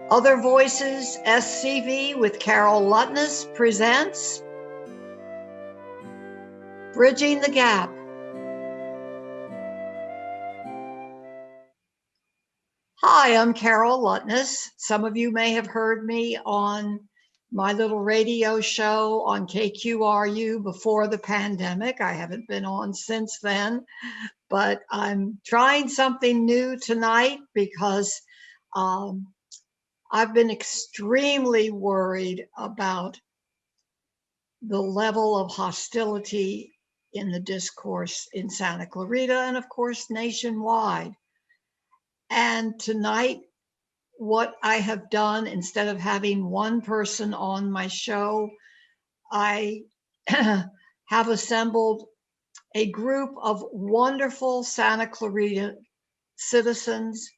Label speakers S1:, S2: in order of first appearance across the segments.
S1: Other Voices SCV with Carole Lutness presents Bridging the Gap. Hi, I'm Carole Lutness. Some of you may have heard me on my little radio show on KQRU before the pandemic. I haven't been on since then, but I'm trying something new tonight because I've been extremely worried about the level of hostility in the discourse in Santa Clarita and, of course, nationwide. And tonight, what I have done, instead of having one person on my show, I have assembled a group of wonderful Santa Clarita citizens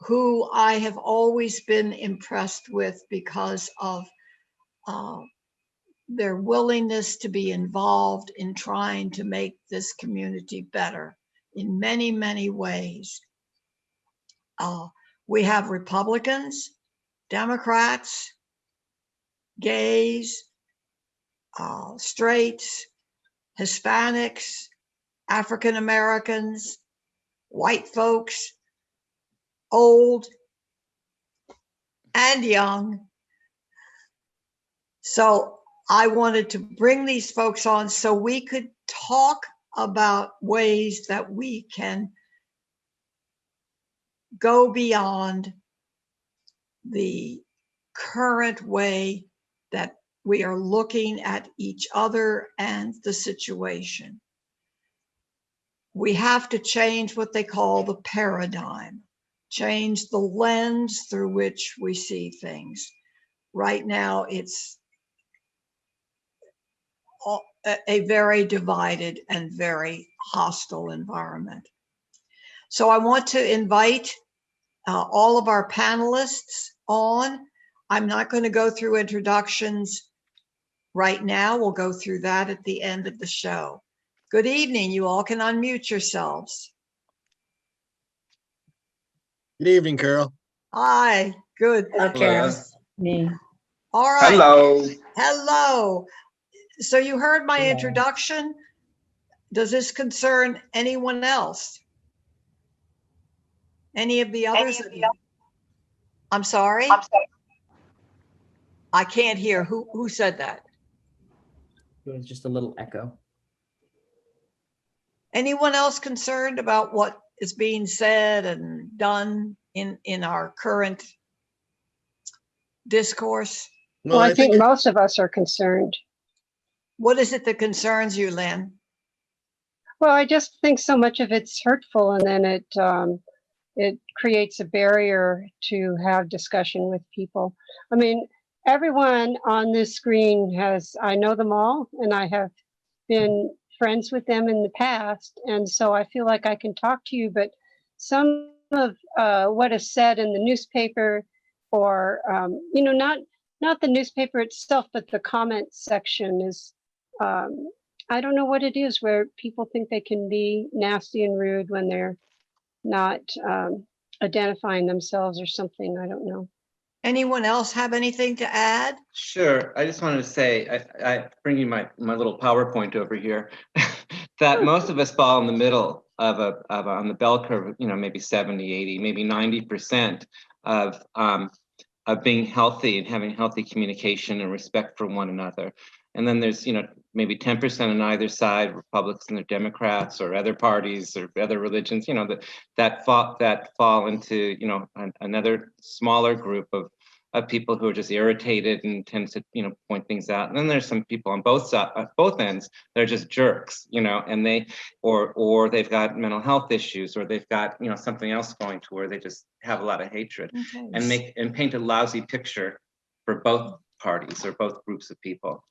S1: who I have always been impressed with because of their willingness to be involved in trying to make this community better in many, many ways. We have Republicans, Democrats, gays, straights, Hispanics, African Americans, white folks, old and young. So I wanted to bring these folks on so we could talk about ways that we can go beyond the current way that we are looking at each other and the situation. We have to change what they call the paradigm, change the lens through which we see things. Right now, it's a very divided and very hostile environment. So I want to invite all of our panelists on. I'm not going to go through introductions right now. We'll go through that at the end of the show. Good evening. You all can unmute yourselves.
S2: Good evening, Carole.
S1: Hi. Good.
S3: Okay.
S4: Me.
S1: All right.
S3: Hello.
S1: Hello. So you heard my introduction. Does this concern anyone else? Any of the others? I'm sorry? I can't hear. Who said that?
S4: It was just a little echo.
S1: Anyone else concerned about what is being said and done in our current discourse?
S2: Well,
S5: I think most of us are concerned.
S1: What is it that concerns you, Lynn?
S5: Well, I just think so much of it's hurtful, and then it creates a barrier to have discussion with people. I mean, everyone on this screen I know them all, and I have been friends with them in the past, and so I feel like I can talk to you, but some of what is said in the newspaper, or not the newspaper itself, but the comment section is, I don't know what it is, where people think they can be nasty and rude when they're not identifying themselves or something. I don't know.
S1: Anyone else have anything to add?
S3: Sure. I just wanted to say, I bring you my little PowerPoint over here, that most of us fall in the middle of on the bell curve, maybe 70, 80, maybe 90% of being healthy and having healthy communication and respect for one another. And then there's, maybe 10% on either side, Republicans or Democrats or other parties or other religions, that fall into, another smaller group of people who are just irritated and tend to, point things out. And then there's some people on both ends, they're just jerks, and they, or they've got mental health issues, or they've got, something else going to where they just have a lot of hatred and paint a lousy picture for both parties or both groups of people.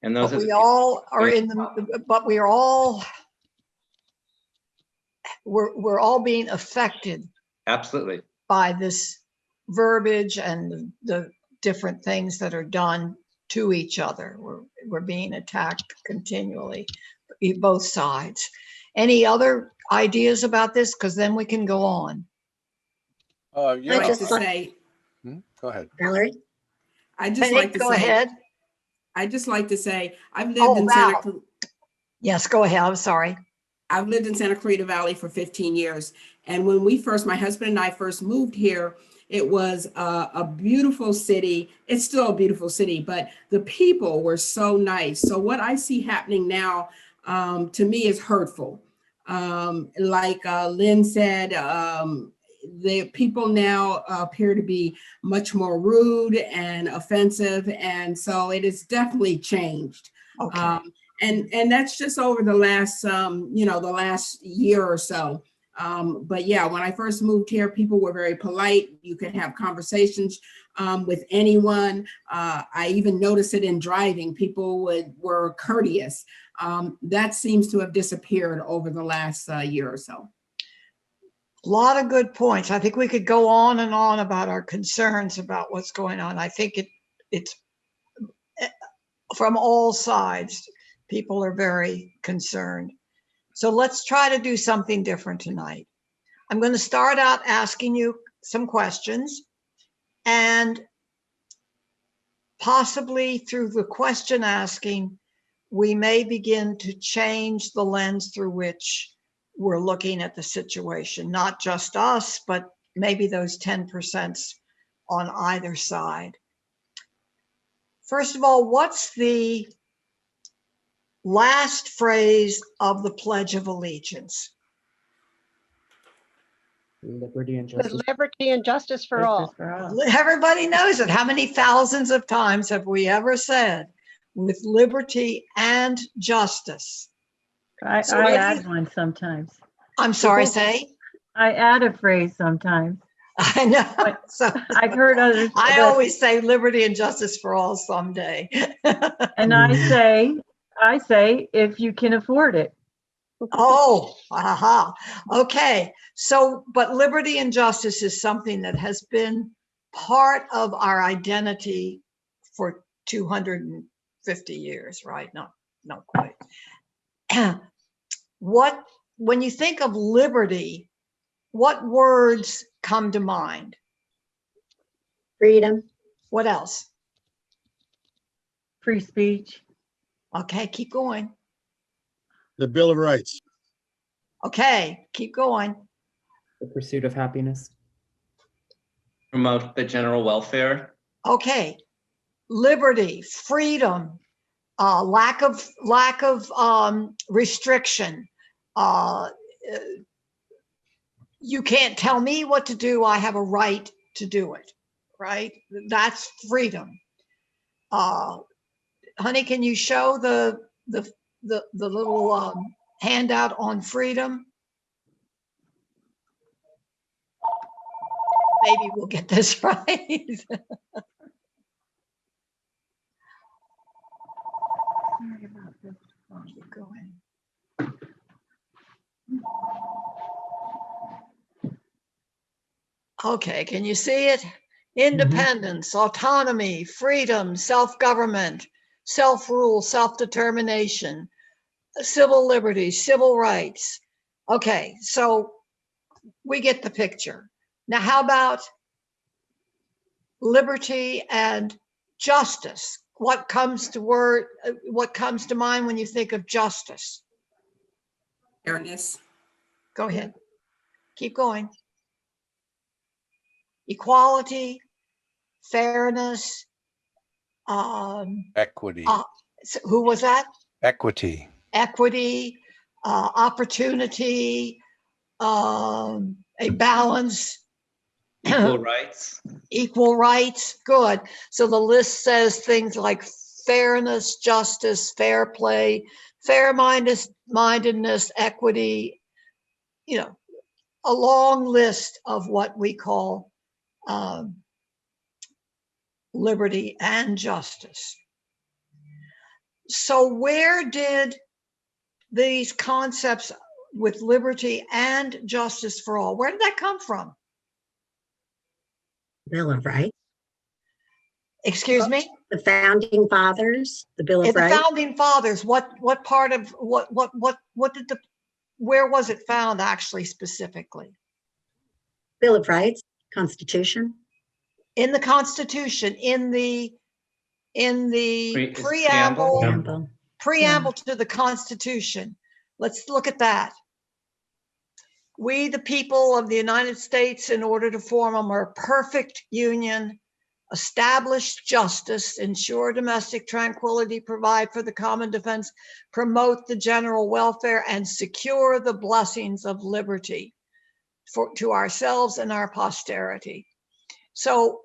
S3: And those
S1: but we all are in the, but we are all, we're all being affected.
S3: Absolutely.
S1: By this verbiage and the different things that are done to each other. We're being attacked continually, both sides. Any other ideas about this? Because then we can go on.
S6: I'd just like to say,
S2: Go ahead.
S6: Valerie?
S7: I just like to
S1: Go
S7: say,
S1: ahead.
S7: I've lived
S1: Oh,
S7: in
S1: Val. Yes, go ahead. I'm sorry.
S7: I've lived in Santa Clarita Valley for 15 years. And when my husband and I first moved here, it was a beautiful city. It's still a beautiful city, but the people were so nice. So what I see happening now, to me, is hurtful. Like Lynn said, the people now appear to be much more rude and offensive. And so it has definitely changed.
S1: Okay.
S7: And that's just over the last, the last year or so. But yeah, when I first moved here, people were very polite. You could have conversations with anyone. I even noticed it in driving. People were courteous. That seems to have disappeared over the last year or so.
S1: A lot of good points. I think we could go on and on about our concerns about what's going on. I think it's from all sides. People are very concerned. So let's try to do something different tonight. I'm going to start out asking you some questions, and possibly through the question asking, we may begin to change the lens through which we're looking at the situation, not just us, but maybe those 10% on either side. First of all, what's the last phrase of the Pledge of Allegiance?
S4: Liberty and
S5: With
S4: justice.
S5: liberty and justice for all.
S4: Justice for all.
S1: Everybody knows it. How many thousands of times have we ever said, with liberty and justice?
S8: I
S1: So what do
S8: add
S1: you-
S8: one sometimes.
S1: I'm sorry, say?
S8: I add a phrase sometimes.
S1: I know. So
S8: I've heard others.
S1: I
S8: but-
S1: always say liberty and justice for all someday.
S8: And I say, if you can afford it.
S1: Oh, aha. Okay. So, but liberty and justice is something that has been part of our identity for 250 years, right? Not quite. When you think of liberty, what words come to mind?
S6: Freedom.
S1: What else?
S8: Free speech.
S1: Okay, keep going.
S2: The Bill of Rights.
S1: Okay, keep going.
S4: The pursuit of happiness.
S3: Promote the general welfare.
S1: Okay, liberty, freedom, lack of restriction. You can't tell me what to do. I have a right to do it. Right? That's freedom. Honey, can you show the little handout on freedom? Maybe we'll get this right.
S8: Sorry about this.
S1: Keep going. Okay, can you see it? Independence, autonomy, freedom, self-government, self-rule, self-determination, civil liberties, civil rights. Okay, so we get the picture. Now, how about liberty and justice? What comes to mind when you think of justice?
S7: Fairness.
S1: Go ahead. Keep going. Equality, fairness.
S9: Equity.
S1: Who was that?
S9: Equity.
S1: Equity, opportunity, a balance.
S3: Equal rights.
S1: Equal rights, good. So the list says things like fairness, justice, fair play, fair-mindedness, equity, a long list of what we call liberty and justice. So where did these concepts with liberty and justice for all, where did that come from?
S6: Bill of Rights.
S1: Excuse me?
S6: The founding fathers, the Bill of
S1: The
S6: Rights.
S1: founding fathers, what part of, where was it found actually specifically?
S6: Bill of Rights, Constitution.
S1: in the Constitution, in the
S3: Is preamble?
S1: preamble to the Constitution. Let's look at that. We, the people of the United States, in order to form a more perfect union, establish justice, ensure domestic tranquility, provide for the common defense, promote the general welfare, and secure the blessings of liberty to ourselves and our posterity. So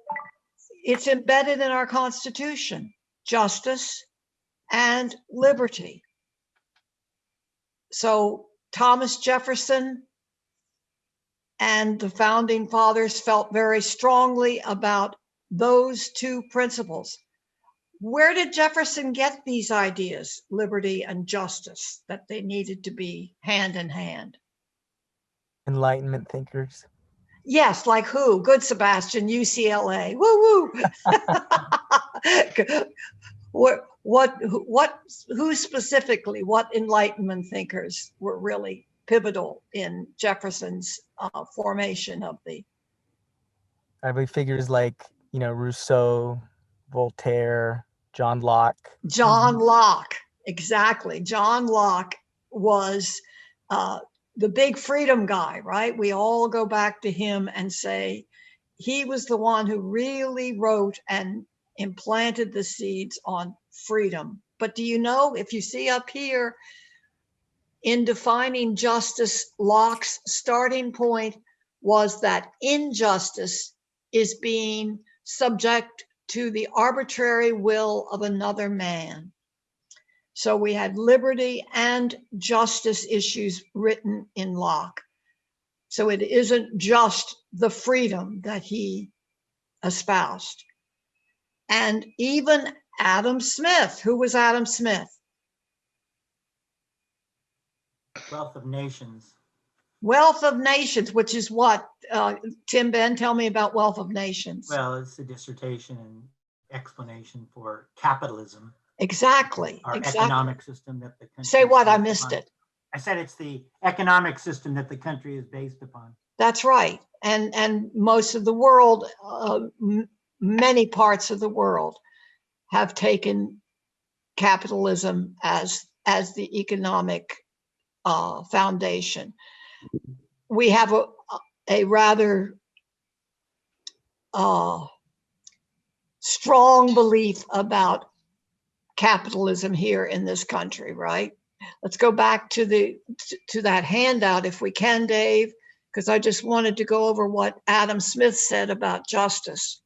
S1: it's embedded in our Constitution, justice and liberty. So Thomas Jefferson and the founding fathers felt very strongly about those two principles. Where did Jefferson get these ideas, liberty and justice, that they needed to be hand in hand?
S9: Enlightenment thinkers.
S1: Yes, like who? Good Sebastian, UCLA. Woo woo. Who specifically, what Enlightenment thinkers were really pivotal in Jefferson's formation of the?
S9: I believe figures like, Rousseau, Voltaire, John Locke.
S1: John Locke, exactly. John Locke was the big freedom guy, right? We all go back to him and say he was the one who really wrote and implanted the seeds on freedom. But do you know, if you see up here, in defining justice, Locke's starting point was that injustice is being subject to the arbitrary will of another man. So we had liberty and justice issues written in Locke. So it isn't just the freedom that he espoused. And even Adam Smith. Who was Adam Smith?
S10: Wealth of Nations.
S1: Wealth of Nations, which is what? Tim Ben, tell me about Wealth of Nations.
S10: Well, it's a dissertation and explanation for capitalism.
S1: Exactly.
S10: Our
S1: exactly.
S10: economic system that the country.
S1: Say what? I missed it.
S10: I said it's the economic system that the country is based upon.
S1: That's right. And most of the world, many parts of the world have taken capitalism as the economic foundation. We have a rather strong belief about capitalism here in this country, right? Let's go back to that handout if we can, Dave, because I just wanted to go over what Adam Smith said about justice.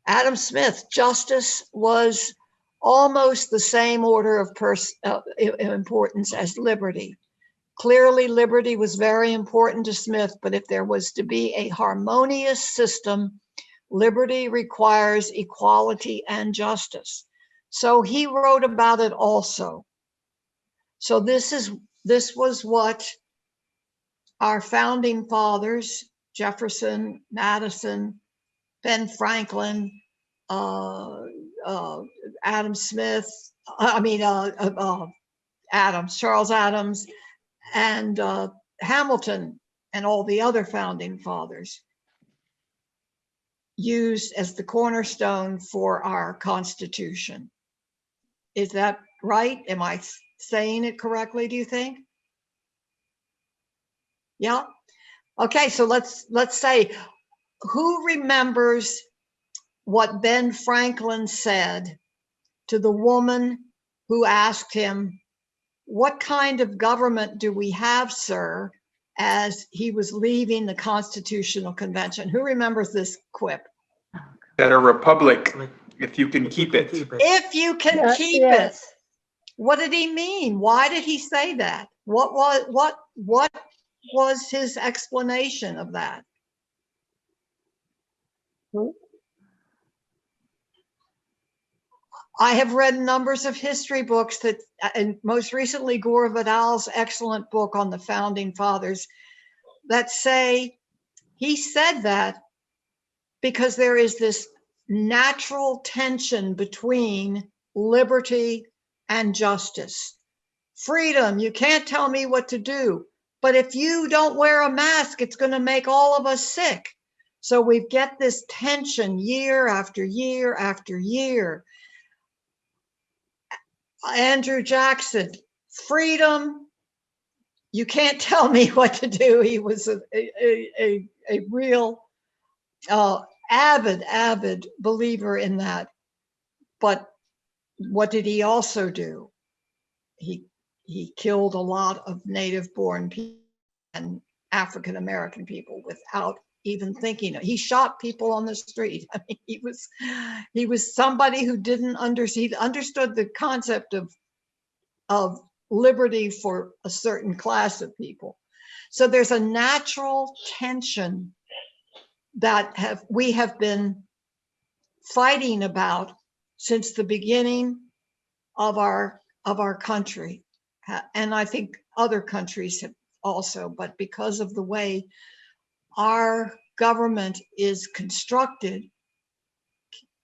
S1: Adam Smith, justice was almost the same order of importance as liberty. Clearly, liberty was very important to Smith, but if there was to be a harmonious system, liberty requires equality and justice. So he wrote about it also. So this was what our founding fathers, Jefferson, Madison, Ben Franklin, Adam Smith, Charles Adams, and Hamilton, and all the other founding fathers used as the cornerstone for our Constitution. Is that right? Am I saying it correctly, do you think? Yeah. Okay, so let's say, who remembers what Ben Franklin said to the woman who asked him, "What kind of government do we have, sir?" as he was leaving the Constitutional Convention? Who remembers this quip?
S11: That a republic, if you can keep it.
S1: If you can keep it. What did he mean? Why did he say that? What was his explanation of that? I have read numbers of history books that, and most recently Gore Vidal's excellent book on the founding fathers, that say he said that because there is this natural tension between liberty and justice. Freedom, you can't tell me what to do. But if you don't wear a mask, it's going to make all of us sick. So we get this tension year after year after year. Andrew Jackson, freedom. You can't tell me what to do. He was a real avid believer in that. But what did he also do? He killed a lot of native-born people and African-American people without even thinking. He shot people on the street. I mean, he was somebody who didn't he understood the concept of liberty for a certain class of people. So there's a natural tension that we have been fighting about since the beginning of our country. And I think other countries have also, but because of the way our government is constructed,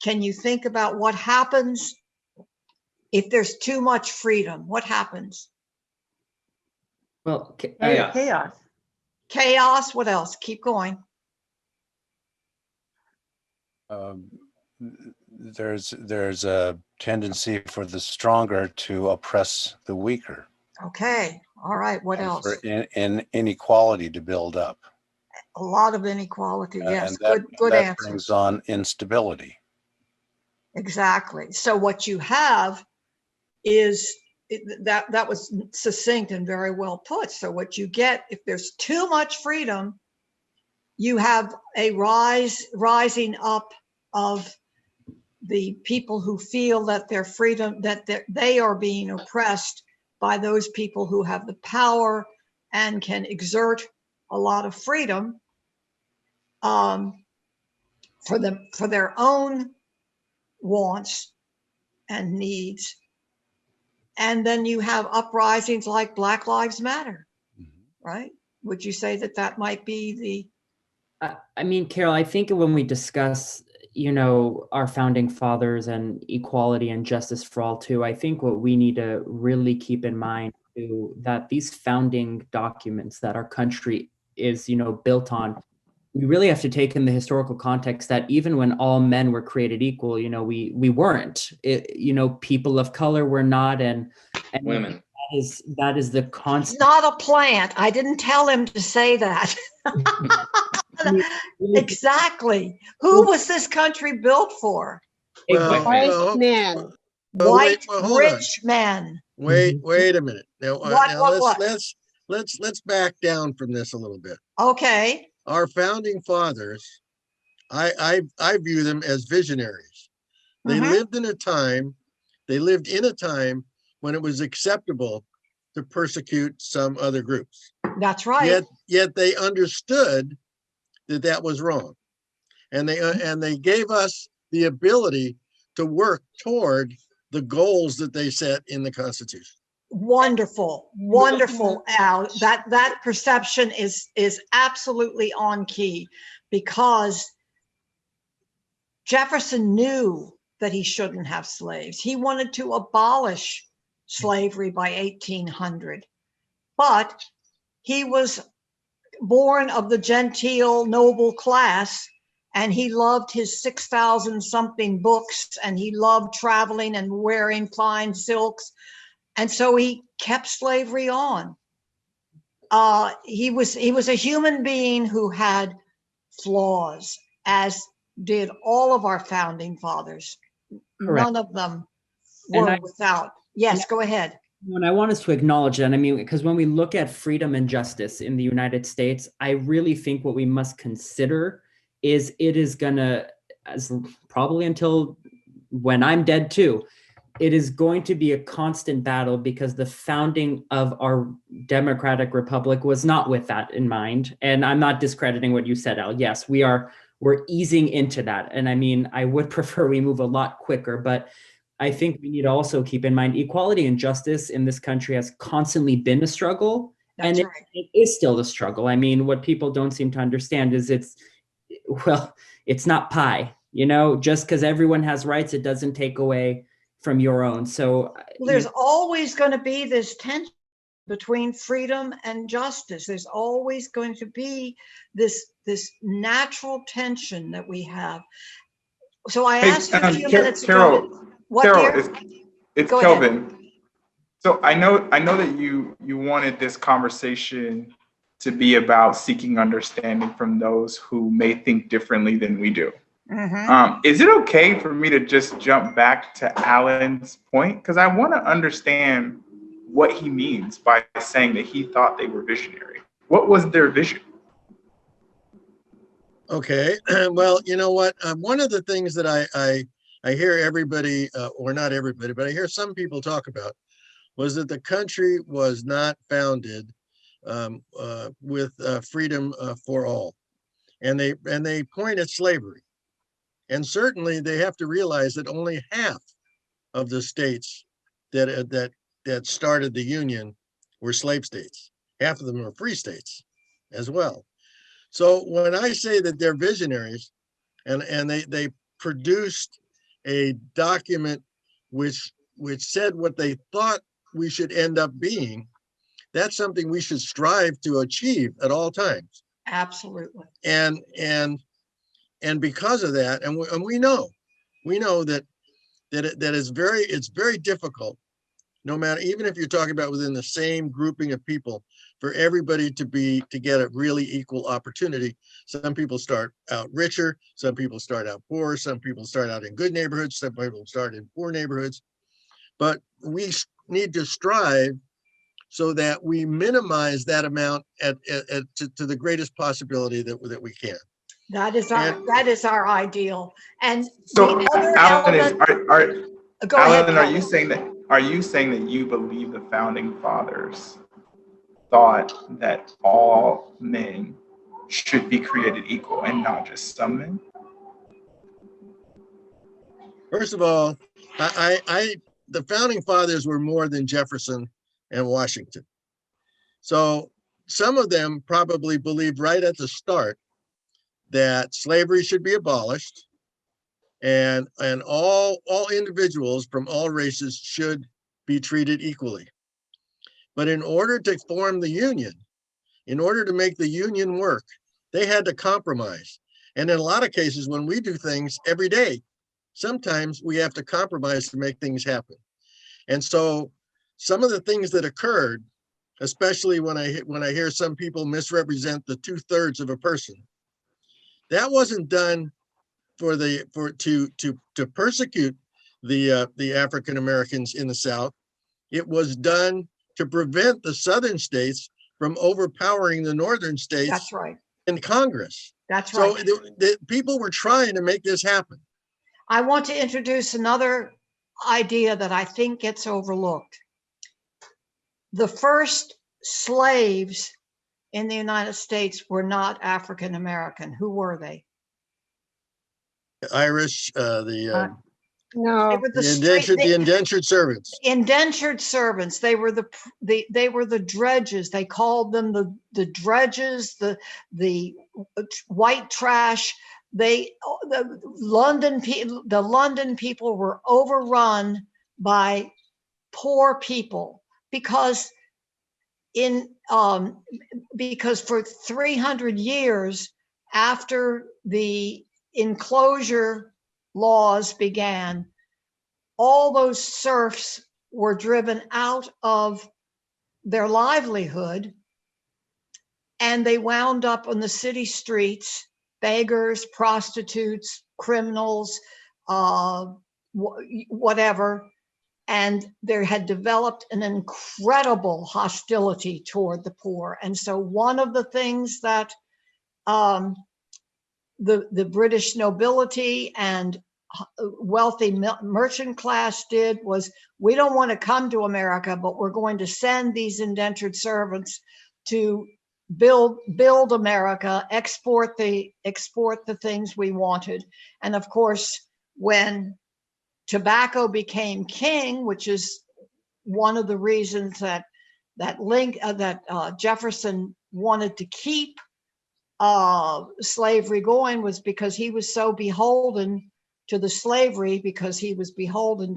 S1: can you think about what happens if there's too much freedom? What happens?
S4: Well,
S8: Chaos.
S1: Chaos. What else? Keep going.
S2: There's a tendency for the stronger to oppress the weaker.
S1: Okay. All right. What else?
S2: For inequality to build up.
S1: A lot of inequality. Yes.
S2: And
S1: good
S2: that
S1: answer.
S2: brings on instability.
S1: Exactly. So what you have is that was succinct and very well put. So what you get, if there's too much freedom, you have a rising up of the people who feel that their freedom, that they are being oppressed by those people who have the power and can exert a lot of freedom for their own wants and needs. And then you have uprisings like Black Lives Matter, right? Would you say that might be the...
S4: I mean, Carole, I think when we discuss, our founding fathers and equality and justice for all too, I think what we need to really keep in mind too, that these founding documents that our country is, built on, we really have to take in the historical context that even when all men were created equal, we weren't. People of color were not, and
S3: women.
S4: That is the constant.
S1: He's not a plant. I didn't tell him to say that. Exactly. Who was this country built for?
S5: White men.
S1: White
S2: hold on.
S1: rich men.
S2: Wait a minute. Now,
S1: What?
S2: let's back down from this a little bit.
S1: Okay.
S2: Our founding fathers, I view them as visionaries. They lived in a time when it was acceptable to persecute some other groups.
S1: That's right.
S2: Yet they understood that was wrong, and they gave us the ability to work toward the goals that they set in the Constitution.
S1: Wonderful, Al. That perception is absolutely on key, because Jefferson knew that he shouldn't have slaves. He wanted to abolish slavery by 1800, but he was born of the genteel noble class, and he loved his 6,000 something books, and he loved traveling and wearing fine silks. And so he kept slavery on. He was a human being who had flaws, as did all of our founding fathers.
S4: Correct.
S1: None of them were without. Yes, go ahead.
S4: And I want us to acknowledge that. I mean, because when we look at freedom and justice in the United States, I really think what we must consider is it is gonna, as probably until when I'm dead too, it is going to be a constant battle, because the founding of our democratic republic was not with that in mind. And I'm not discrediting what you said, Al. Yes, we're easing into that. And I mean, I would prefer we move a lot quicker, but I think we need to also keep in mind equality and justice in this country has constantly been a struggle.
S1: That's
S4: and
S1: right.
S4: it is still a struggle. I mean, what people don't seem to understand is it's not pie, just because everyone has rights, it doesn't take away from your own. So
S1: there's always going to be this tension between freedom and justice. There's always going to be this natural tension that we have. So I asked you a few minutes ago. What,
S11: Carole,
S1: dear?
S11: it's
S1: Go
S11: Kelvin.
S1: ahead.
S11: So I know that you wanted this conversation to be about seeking understanding from those who may think differently than we do. Is it okay for me to just jump back to Alan's point? Because I want to understand what he means by saying that he thought they were visionary. What was their vision?
S2: Okay, well, you know what? One of the things that I hear everybody, or not everybody, but I hear some people talk about, was that the country was not founded with freedom for all, and they point at slavery, and certainly they have to realize that only half of the states that started the Union were slave states. Half of them were free states as well. So when I say that they're visionaries, and they produced a document which said what they thought we should end up being, that's something we should strive to achieve at all times.
S1: Absolutely.
S2: And because of that, and we know that it's very difficult, no matter, even if you're talking about within the same grouping of people, for everybody to get a really equal opportunity. Some people start out richer, some people start out poor, some people start out in good neighborhoods, some people start in poor neighborhoods. But we need to strive so that we minimize that amount to the greatest possibility that we can.
S1: That is our ideal. And
S11: so,
S1: the other
S11: Alan,
S1: element. Go
S11: Alan,
S1: ahead,
S11: are you saying that you believe the founding fathers thought that all men should be created equal and not just some men?
S2: First of all, the founding fathers were more than Jefferson and Washington. So some of them probably believed right at the start that slavery should be abolished, and all individuals from all races should be treated equally. But in order to form the Union, in order to make the Union work, they had to compromise. And in a lot of cases, when we do things every day, sometimes we have to compromise to make things happen. And so some of the things that occurred, especially when I hear some people misrepresent the 2/3 of a person, that wasn't done to persecute the African Americans in the South. It was done to prevent the Southern states from overpowering the Northern states.
S1: That's right.
S2: In Congress.
S1: That's
S2: so
S1: right.
S2: The people were trying to make this happen.
S1: I want to introduce another idea that I think gets overlooked. The first slaves in the United States were not African American. Who were they?
S2: Irish,
S5: No.
S1: They were
S2: the indentured servants.
S1: Indentured servants. They were the dredges. They called them the dredges, the white trash. The London people were overrun by poor people because for 300 years after the enclosure laws began, all those serfs were driven out of their livelihood, and they wound up on the city streets, beggars, prostitutes, criminals, whatever. And there had developed an incredible hostility toward the poor. And so one of the things that the British nobility and wealthy merchant class did was, we don't want to come to America, but we're going to send these indentured servants to build America, export the things we wanted. And of course, when tobacco became king, which is one of the reasons that Jefferson wanted to keep slavery going, was because he was so beholden to the slavery, because he was beholden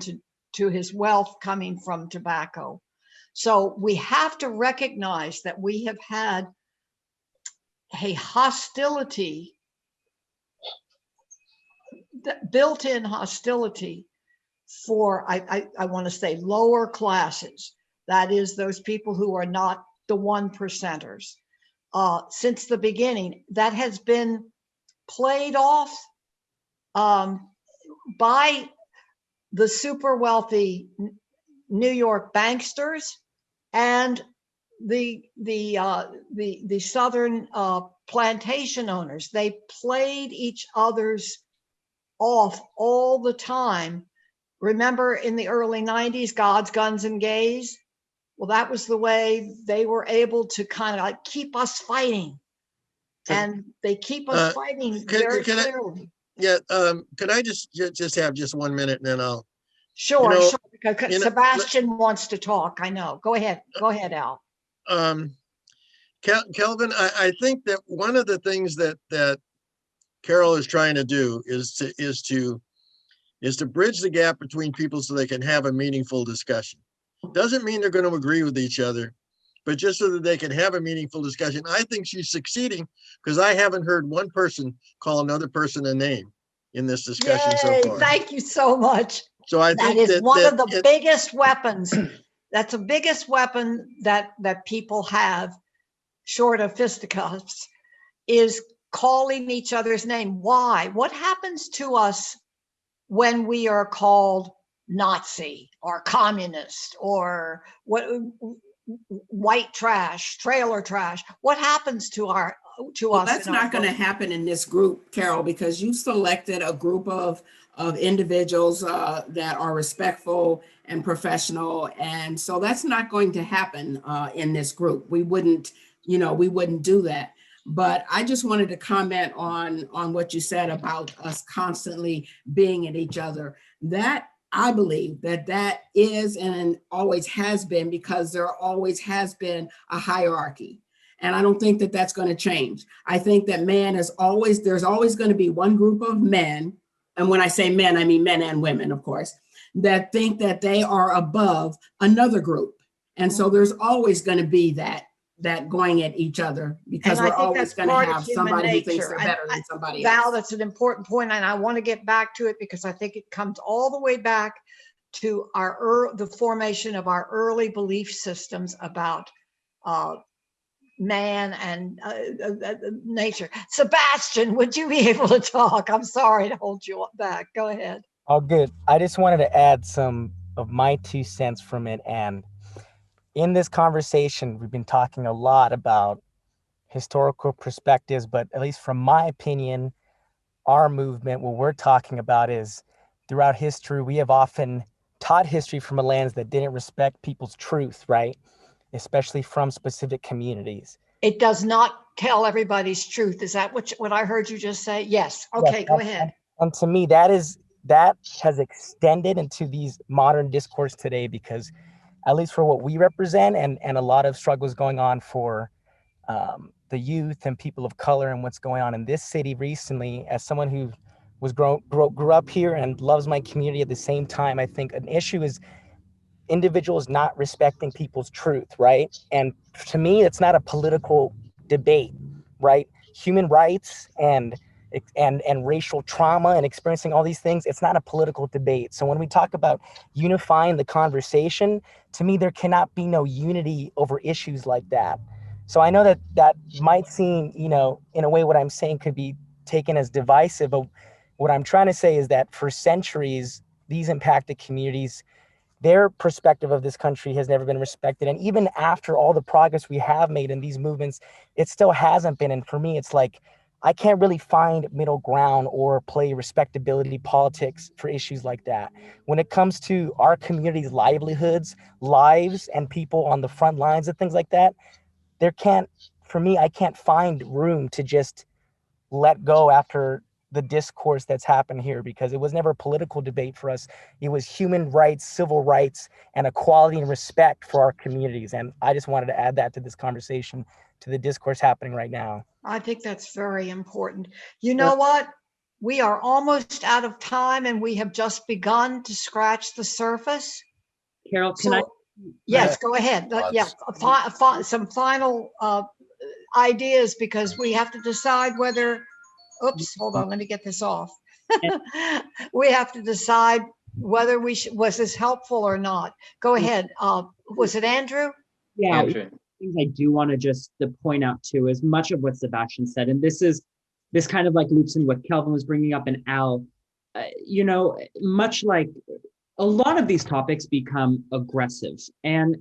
S1: to his wealth coming from tobacco. So we have to recognize that we have had a hostility, built-in hostility for, I want to say, lower classes. That is, those people who are not the 1%ers. Since the beginning, that has been played off by the super wealthy New York banksters and the southern plantation owners. They played each other's off all the time. Remember in the early 90s, God's, Guns, and Gays? Well, that was the way they were able to kind of like keep us fighting. And they keep us fighting very clearly.
S2: Could I just have just 1 minute and then I'll.
S1: Sure, sure, because Sebastian wants to talk. I know. Go ahead, Al.
S2: Kelvin, I think that one of the things that Carole is trying to do is to bridge the gap between people so they can have a meaningful discussion. Doesn't mean they're going to agree with each other, but just so that they can have a meaningful discussion. I think she's succeeding because I haven't heard one person call another person a name in this discussion so far.
S1: Thank you so much.
S2: So I think
S1: that is one of the biggest weapons. That's the biggest weapon that people have, short of fisticuffs, is calling each other's name. Why? What happens to us when we are called Nazi or communist or white trash, trailer trash? What happens to us?
S7: That's not going to happen in this group, Carole, because you selected a group of individuals that are respectful and professional, and so that's not going to happen in this group. We wouldn't do that. But I just wanted to comment on what you said about us constantly being at each other. That I believe that is and always has been, because there always has been a hierarchy. And I don't think that that's going to change. I think that there's always going to be one group of men. And when I say men, I mean men and women, of course, that think that they are above another group. And so there's always going to be that going at each other, because we're always going to have somebody who thinks they're better than somebody else.
S1: Val, that's an important point, and I want to get back to it because I think it comes all the way back to the formation of our early belief systems about man and nature. Sebastian, would you be able to talk? I'm sorry to hold you back. Go ahead.
S9: All good. I just wanted to add some of my 2 cents from it. And in this conversation, we've been talking a lot about historical perspectives, but at least from my opinion, our movement, what we're talking about is throughout history, we have often taught history from a lens that didn't respect people's truth, right? Especially from specific communities.
S1: It does not tell everybody's truth. Is that what I heard you just say? Yes. Okay,
S9: yes,
S1: go ahead.
S9: And to me, that has extended into these modern discourse today, because at least for what we represent and a lot of struggles going on for the youth and people of color and what's going on in this city recently, as someone who grew up here and loves my community at the same time, I think an issue is individuals not respecting people's truth, right? And to me, it's not a political debate, right? Human rights and racial trauma and experiencing all these things, it's not a political debate. So when we talk about unifying the conversation, to me, there cannot be no unity over issues like that. So I know that might seem, in a way what I'm saying could be taken as divisive, but what I'm trying to say is that for centuries, these impacted communities, their perspective of this country has never been respected. And even after all the progress we have made in these movements, it still hasn't been. And for me, it's like, I can't really find middle ground or play respectability politics for issues like that. When it comes to our community's livelihoods, lives, and people on the front lines and things like that, I can't find room to just let go after the discourse that's happened here, because it was never a political debate for us. It was human rights, civil rights, and equality and respect for our communities. And I just wanted to add that to this conversation, to the discourse happening right now.
S1: I think that's very important. You know what? We are almost out of time and we have just begun to scratch the surface.
S8: Carole,
S1: Yes, go ahead. Yeah, some final ideas, because we have to decide whether, oops, hold on, let me get this off. We have to decide whether was this helpful or not. Go ahead. Was it Andrew?
S4: Yeah,
S3: Andrew.
S4: things I do want to just to point out too is much of what Sebastian said, and this kind of like loops in what Kelvin was bringing up and Al. You know, much like a lot of these topics become aggressive, and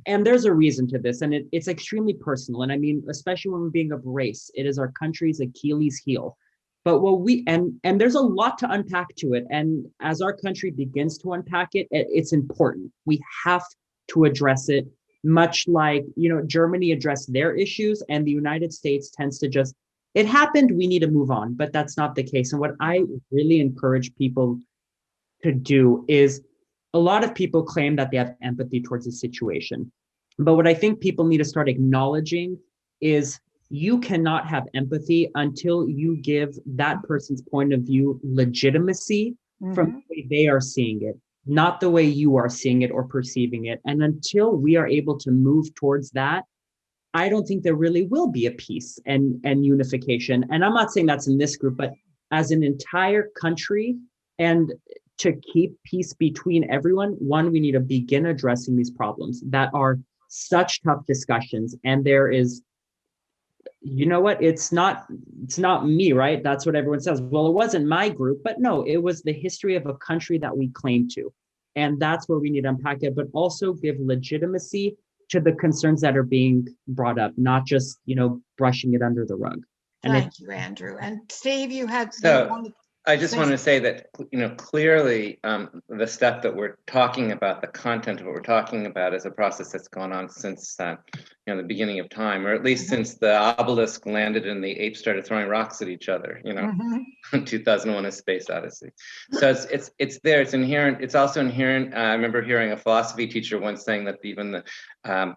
S4: there's a reason to this, and it's extremely personal. And I mean, especially when we're being of race, it is our country's Achilles heel. But what we and there's a lot to unpack to it. And as our country begins to unpack it, it's important. We have to address it, much like, you know, Germany addressed their issues and the United States tends to just, it happened, we need to move on. But that's not the case. And what I really encourage people to do is, a lot of people claim that they have empathy towards the situation. But what I think people need to start acknowledging is you cannot have empathy until you give that person's point of view legitimacy from the way they are seeing it, not the way you are seeing it or perceiving it. And until we are able to move towards that, I don't think there really will be a peace and unification. And I'm not saying that's in this group, but as an entire country, and to keep peace between everyone, one, we need to begin addressing these problems that are such tough discussions. And there is, you know what, it's not me, right? That's what everyone says. Well, it wasn't my group, but no, it was the history of a country that we claim to. And that's where we need to unpack it, but also give legitimacy to the concerns that are being brought up, not just, you know, brushing it under the rug. And
S1: Thank you, Andrew. And Steve, you had.
S3: I just want to say that, you know, clearly the stuff that we're talking about, the content of what we're talking about, is a process that's gone on since you know, the beginning of time, or at least since the obelisk landed and the apes started throwing rocks at each other, you know, 2001: A Space Odyssey. So it's there, it's inherent. It's also inherent. I remember hearing a philosophy teacher once saying that even the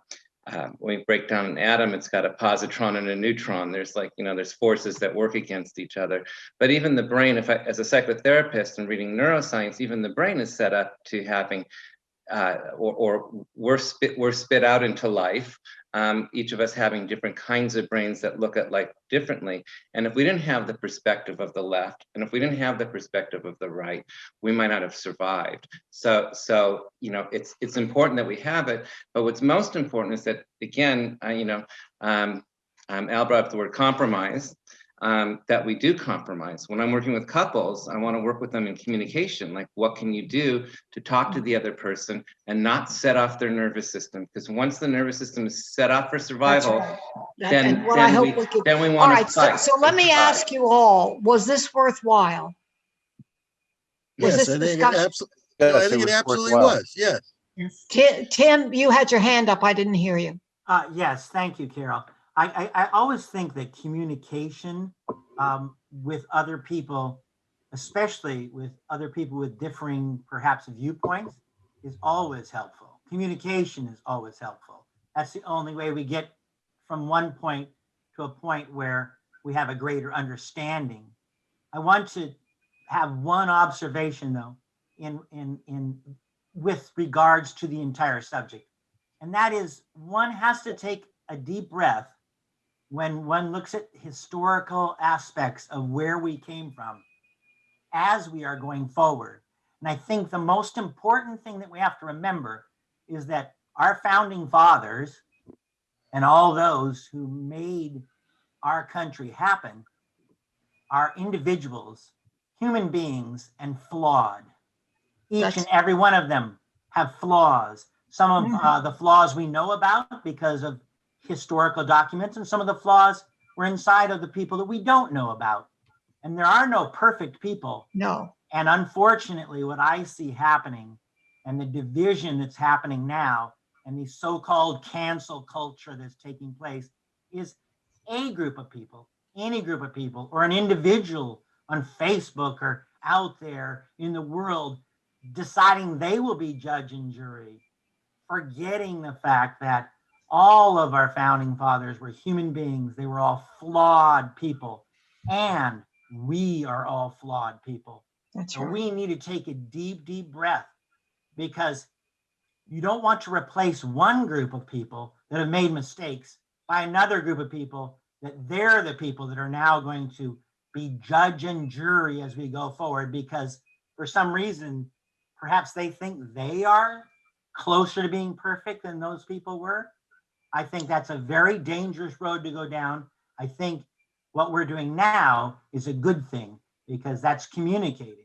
S3: when we break down an atom, it's got a positron and a neutron. There's like, you know, there's forces that work against each other. But even the brain, if I, as a psychotherapist and reading neuroscience, even the brain is set up to having, or we're spit out into life. Each of us having different kinds of brains that look at life differently. And if we didn't have the perspective of the left, and if we didn't have the perspective of the right, we might not have survived. So you know, it's important that we have it. But what's most important is that, again, you know, Al brought up the word compromise. That we do compromise. When I'm working with couples, I want to work with them in communication. Like, what can you do to talk to the other person and not set off their nervous system? Because once the nervous system is set off for survival, then we want to fight.
S1: So let me ask you all: was this worthwhile?
S2: Yes, I think it absolutely was. Yes.
S1: Tim, you had your hand up. I didn't hear you.
S10: Yes, thank you, Carole. I always think that communication with other people, especially with other people with differing perhaps viewpoints, is always helpful. Communication is always helpful. That's the only way we get from one point to a point where we have a greater understanding. I want to have one observation though, in with regards to the entire subject, and that is, one has to take a deep breath when one looks at historical aspects of where we came from as we are going forward. And I think the most important thing that we have to remember is that our founding fathers and all those who made our country happen are individuals, human beings, and flawed. Each and every one of them have flaws. Some of the flaws we know about because of historical documents, and some of the flaws were inside of the people that we don't know about. And there are no perfect people.
S1: No.
S10: And unfortunately, what I see happening and the division that's happening now and the so-called cancel culture that's taking place is a group of people, any group of people, or an individual on Facebook or out there in the world deciding they will be judge and jury, forgetting the fact that all of our founding fathers were human beings. They were all flawed people, and we are all flawed people.
S1: That's
S10: so
S1: right.
S10: we need to take a deep, deep breath, because You don't want to replace one group of people that have made mistakes by another group of people that they're the people that are now going to be judge and jury as we go forward, because for some reason, perhaps they think they are closer to being perfect than those people were. I think that's a very dangerous road to go down. I think what we're doing now is a good thing because that's communicating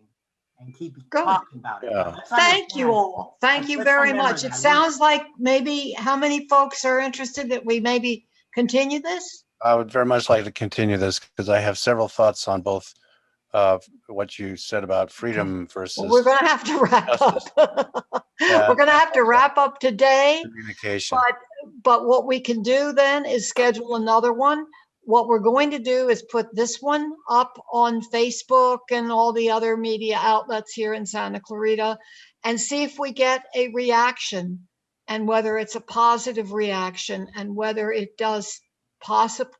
S10: and keep talking about it.
S2: Yeah.
S1: Thank you all. Thank you very much. It sounds like maybe how many folks are interested that we maybe continue this?
S12: I would very much like to continue this because I have several thoughts on both what you said about freedom versus
S1: Well, we're going to have to wrap up. We're going to have to wrap up today.
S12: communication.
S1: But what we can do then is schedule another one. What we're going to do is put this one up on Facebook and all the other media outlets here in Santa Clarita and see if we get a reaction and whether it's a positive reaction and whether it does possibly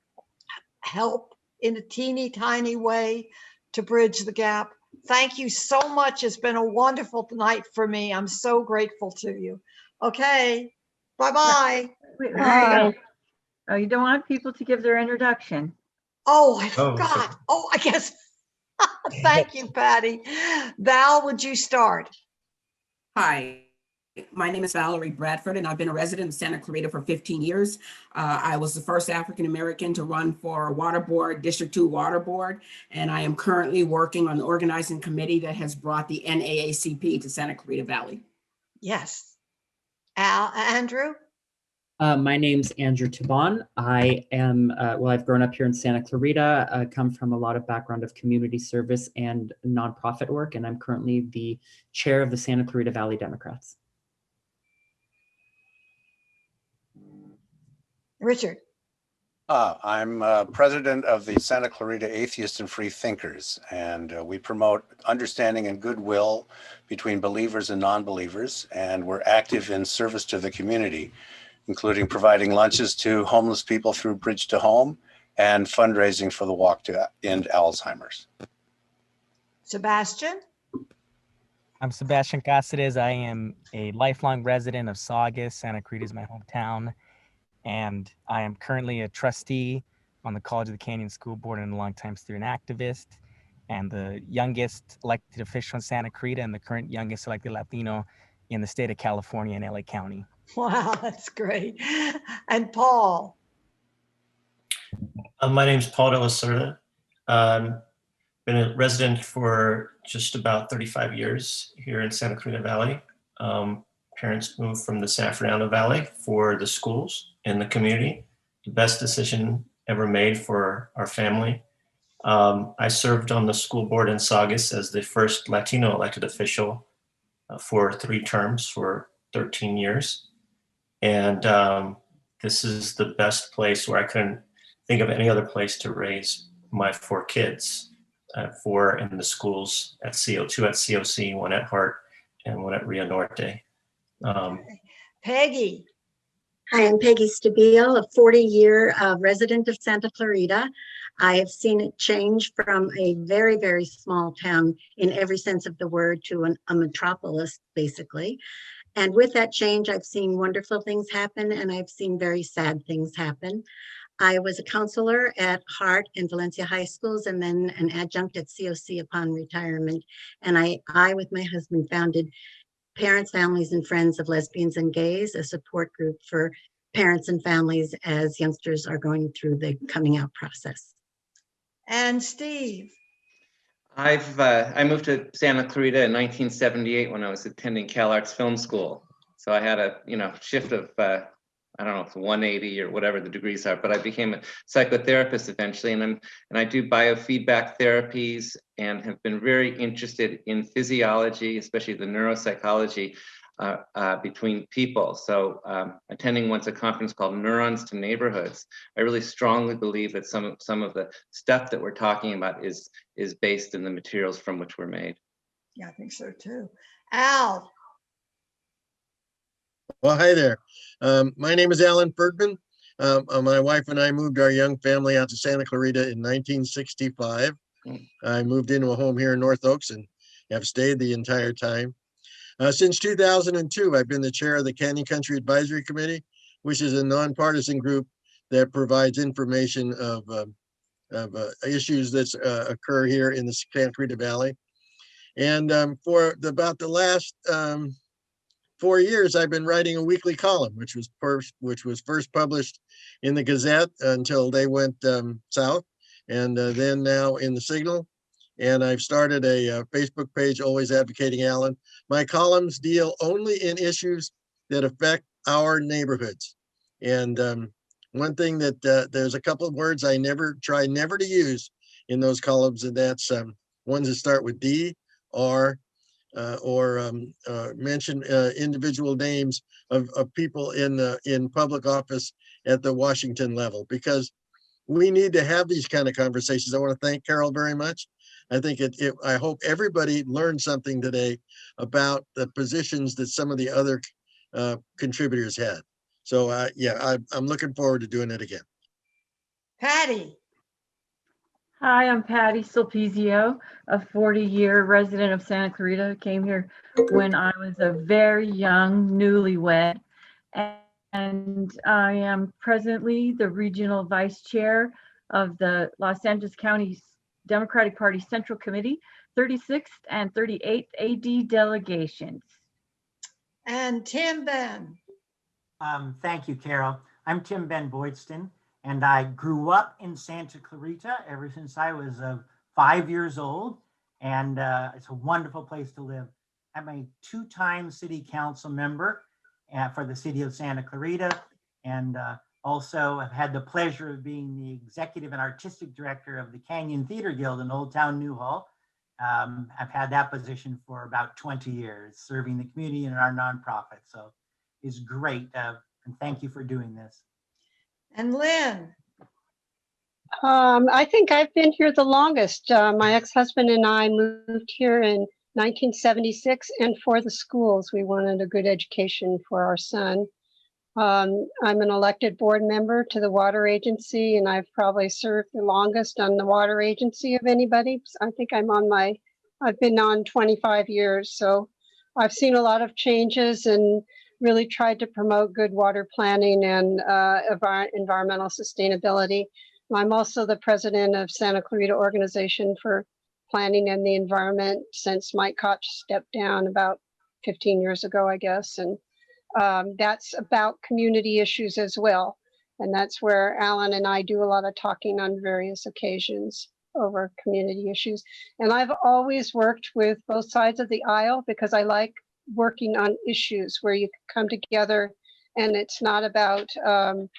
S1: help in a teeny tiny way to bridge the gap. Thank you so much. It's been a wonderful night for me. I'm so grateful to you. Okay. Bye-bye.
S8: Bye. Oh, you don't want people to give their introduction.
S1: Oh, I forgot. Oh, I guess. Thank you, Patty. Val, would you start?
S7: Hi, my name is Valerie Bradford, and I've been a resident of Santa Clarita for 15 years. I was the first African-American to run for Water Board, District 2 Water Board, and I am currently working on the organizing committee that has brought the NAACP to Santa Clarita Valley.
S1: Yes. Andrew?
S4: My name's Andrew Taban. I am, well, I've grown up here in Santa Clarita, come from a lot of background of community service and nonprofit work, and I'm currently the chair of the Santa Clarita Valley Democrats.
S1: Richard?
S12: I'm president of the Santa Clarita Atheist and Free Thinkers, and we promote understanding and goodwill between believers and non-believers, and we're active in service to the community, including providing lunches to homeless people through Bridge to Home and fundraising for the Walk to End Alzheimer's.
S1: Sebastian?
S9: I'm Sebastian Cáceres. I am a lifelong resident of Saugus. Santa Clarita is my hometown. And I am currently a trustee on the College of the Canyon School Board and a longtime student activist, and the youngest elected official in Santa Clarita and the current youngest elected Latino in the state of California in LA County.
S1: Wow, that's great. And Paul?
S13: My name is Paul de la Cerda. Been a resident for just about 35 years here in Santa Clarita Valley. Parents moved from the San Fernando Valley for the schools in the community. The best decision ever made for our family. I served on the school board in Saugus as the first Latino elected official for 3 terms for 13 years. And this is the best place where I couldn't think of any other place to raise my 4 kids. 4 in the schools at CO, 2 at COC, 1 at Hart, and 1 at Rio Norte.
S1: Peggy.
S6: Hi, I'm Peggy Stabile, a 40-year resident of Santa Clarita. I have seen it change from a very, very small town in every sense of the word to a metropolis, basically. And with that change, I've seen wonderful things happen, and I've seen very sad things happen. I was a counselor at Hart and Valencia High Schools, and then an adjunct at COC upon retirement. And I with my husband, founded Parents, Families, and Friends of Lesbians and Gays, a support group for parents and families as youngsters are going through the coming out process.
S1: And Steve?
S3: I moved to Santa Clarita in 1978 when I was attending CalArts Film School. So I had a shift of I don't know if it's 180 or whatever the degrees are, but I became a psychotherapist eventually, and I do biofeedback therapies and have been very interested in physiology, especially the neuropsychology between people. So attending once a conference called Neurons to Neighborhoods, I really strongly believe that some of the stuff that we're talking about is based in the materials from which we're made.
S1: Yeah, I think so too. Al?
S2: Well, hi there. My name is Alan Bergman. My wife and I moved our young family out to Santa Clarita in 1965. I moved into a home here in North Oaks and have stayed the entire time. Since 2002, I've been the chair of the Canyon Country Advisory Committee, which is a nonpartisan group that provides information of issues that occur here in the Santa Clarita Valley. And for about the last 4 years, I've been writing a weekly column, which was first published in the Gazette until they went south, and then now in the Signal. And I've started a Facebook page, Always Advocating Alan. My columns deal only in issues that affect our neighborhoods. And one thing that there's a couple of words I try never to use in those columns, and that's ones that start with D, R, or mention individual names of people in public office at the Washington level, because we need to have these kind of conversations. I want to thank Carole very much. I think I hope everybody learned something today about the positions that some of the other contributors had. So yeah, I'm looking forward to doing it again.
S1: Patty.
S8: Hi, I'm Patty Sulpizio, a 40-year resident of Santa Clarita. Came here when I was a very young newlywed. And I am presently the regional vice chair of the Los Angeles County Democratic Party Central Committee, 36th and 38th AD delegations.
S1: And Tim Ben.
S10: Thank you, Carole. I'm Tim Ben Boydston, and I grew up in Santa Clarita ever since I was 5 years old, and it's a wonderful place to live. I'm a two-time city council member for the city of Santa Clarita, and also I've had the pleasure of being the executive and artistic director of the Canyon Theater Guild in Old Town Newhall. I've had that position for about 20 years, serving the community and our nonprofit. So it's great, and thank you for doing this.
S1: And Lynn.
S5: I think I've been here the longest. My ex-husband and I moved here in 1976, and for the schools, we wanted a good education for our son. I'm an elected board member to the water agency, and I've probably served the longest on the water agency of anybody. I think I've been on 25 years, so I've seen a lot of changes and really tried to promote good water planning and environmental sustainability. I'm also the president of Santa Clarita Organization for Planning and the Environment since Mike Koch stepped down about 15 years ago, I guess. And that's about community issues as well. And that's where Alan and I do a lot of talking on various occasions over community issues. And I've always worked with both sides of the aisle because I like working on issues where you come together and it's not about, and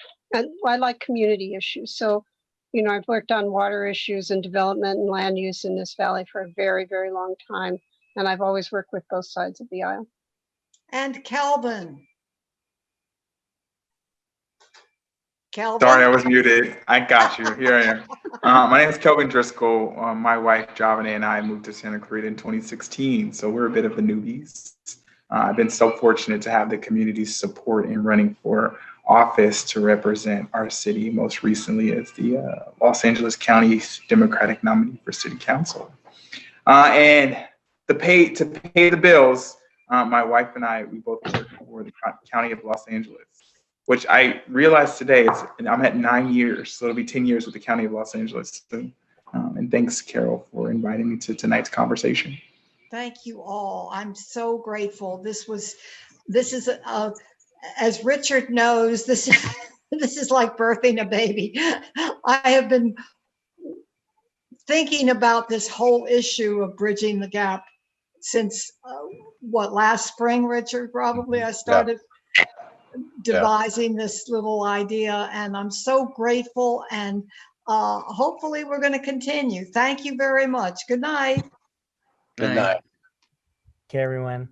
S5: I like community issues. So, you know, I've worked on water issues and development and land use in this valley for a very, very long time. And I've always worked with both sides of the aisle.
S1: And Calvin.
S11: Sorry, I was muted. I got you. Here I am. My name is Kelvin Driscoll. My wife, Javane, and I moved to Santa Clarita in 2016, so we're a bit of the newbies. I've been so fortunate to have the community's support in running for office to represent our city, most recently as the Los Angeles County Democratic nominee for City Council. And to pay the bills, my wife and I, we both work for the County of Los Angeles, which I realized today I'm at 9 years, so it'll be 10 years with the County of Los Angeles. And thanks, Carole, for inviting me to tonight's conversation.
S1: Thank you all. I'm so grateful. This is as Richard knows, this is like birthing a baby. I have been thinking about this whole issue of bridging the gap since last spring, Richard, probably I started devising this little idea, and I'm so grateful, and hopefully we're going to continue. Thank you very much. Good night.
S12: Good night.
S9: Okay, everyone.